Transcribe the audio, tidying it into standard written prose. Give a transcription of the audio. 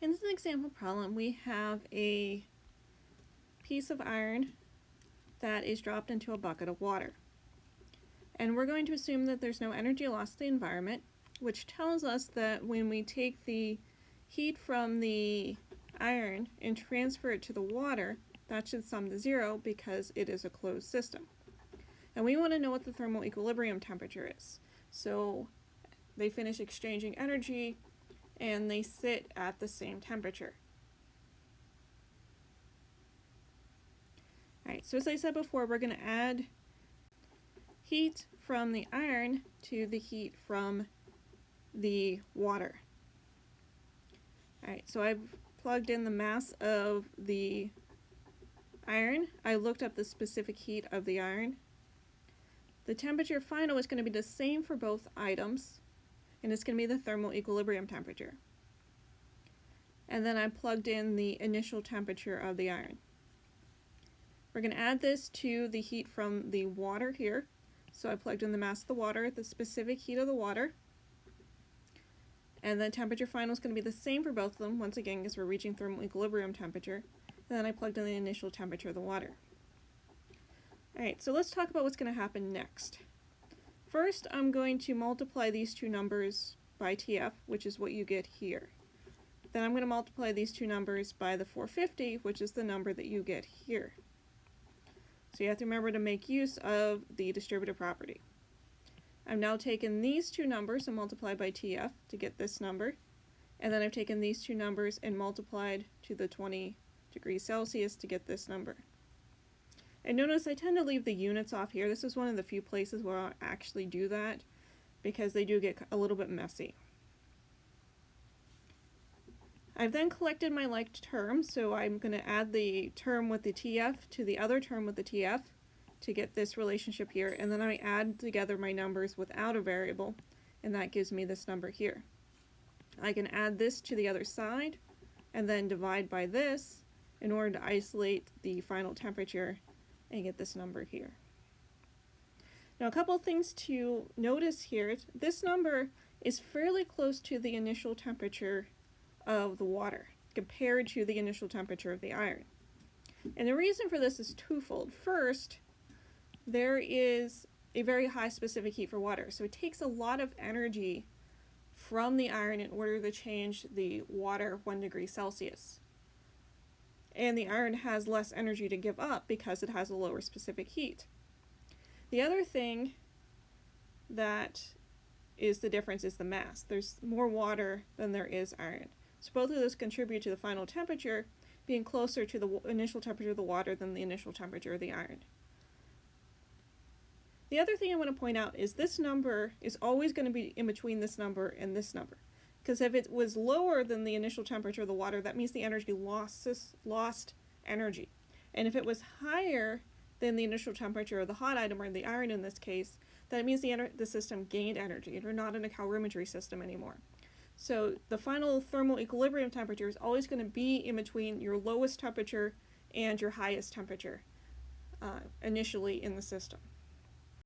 In this example problem, we have a piece of iron that is dropped into a bucket of water. And we're going to assume that there's no energy lost to the environment, which tells us that when we take the heat from the iron and transfer it to the water, that should sum to 0 because it is a closed system. And we want to know what the thermal equilibrium temperature is. So they finish exchanging energy and they sit at the same temperature. Alright, so as I said before, we're going to add heat from the iron to the heat from the water. Alright, so I've plugged in the mass of the iron. I looked up the specific heat of the iron. The temperature final is going to be the same for both items, and it's going to be the thermal equilibrium temperature. And then I plugged in the initial temperature of the iron. We're going to add this to the heat from the water here. So I plugged in the mass of the water, the specific heat of the water, and the temperature final is going to be the same for both of them, once again, because we're reaching thermal equilibrium temperature. And then I plugged in the initial temperature of the water. Alright, so let's talk about what's going to happen next. First, I'm going to multiply these two numbers by TF, which is what you get here. Then I'm going to multiply these two numbers by the 450, which is the number that you get here. So you have to remember to make use of the distributive property. I've now taken these two numbers and multiplied by TF to get this number. And then I've taken these two numbers and multiplied to the 20 degrees Celsius to get this number. And notice I tend to leave the units off here. This is one of the few places where I'll actually do that because they do get a little bit messy. I've then collected my like terms, so I'm going to add the term with the TF to the other term with the TF to get this relationship here, and then I add together my numbers without a variable, and that gives me this number here. I can add this to the other side and then divide by this in order to isolate the final temperature and get this number here. Now a couple things to notice here. This number is fairly close to the initial temperature of the water compared to the initial temperature of the iron. And the reason for this is twofold. First, there is a very high specific heat for water, so it takes a lot of energy from the iron in order to change the water 1 degree Celsius. And the iron has less energy to give up because it has a lower specific heat. The other thing that is the difference is the mass. There's more water than there is iron. So both of those contribute to the final temperature being closer to the initial temperature of the water than the initial temperature of the iron. The other thing I want to point out is this number is always going to be in between this number and this number. Because if it was lower than the initial temperature of the water, that means the energy lost energy. And if it was higher than the initial temperature of the hot item, or the iron in this case, that means the system gained energy, and we're not in a calorimetry system anymore. So the final thermal equilibrium temperature is always going to be in between your lowest temperature and your highest temperature initially in the system.